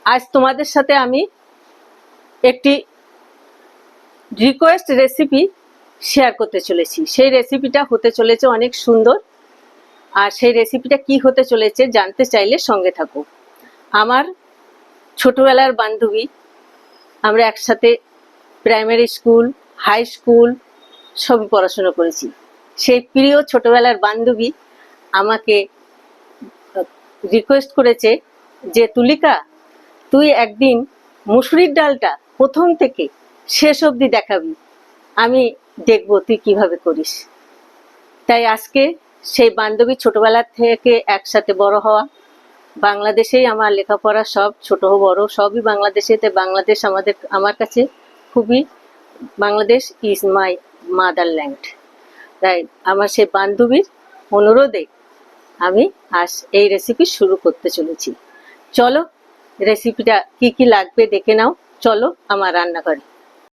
আজ তোমাদের সাথে আমি একটি রিকোয়েস্ট রেসিপি শেয়ার করতে চলেছি। সেই রেসিপিটা হতে চলেছে অনেক সুন্দর, আর সেই রেসিপিটা কি হতে চলেছে জানতে চাইলে সঙ্গে থাকো। আমার ছোটবেলার বান্ধবী, আমরা একসাথে প্রাইমারি স্কুল, হাই স্কুল সবই পড়াশোনা করেছি। সেই প্রিয় ছোটবেলার বান্ধবী আমাকে রিকোয়েস্ট করেছে যে তুলিকা, তুই একদিন মুসুরির ডালটা প্রথম থেকে শেষ অবধি দেখাবি, আমি দেখবো তুই কিভাবে করিস। তাই আজকে সেই বান্ধবী, ছোটবেলা থেকে একসাথে বড় হওয়া, বাংলাদেশেই আমার লেখাপড়া, সব ছোট বড় সবই বাংলাদেশে। তাই বাংলাদেশ আমার কাছে খুবই, বাংলাদেশ ইজ মাই মাদারল্যান্ড। তাই আমার সেই বান্ধবীর অনুরোধে আমি আজ এই রেসিপি শুরু করতে চলেছি। চলো রেসিপিটা কি কি লাগবে দেখে নাও। চলো আমার রান্নাঘরে।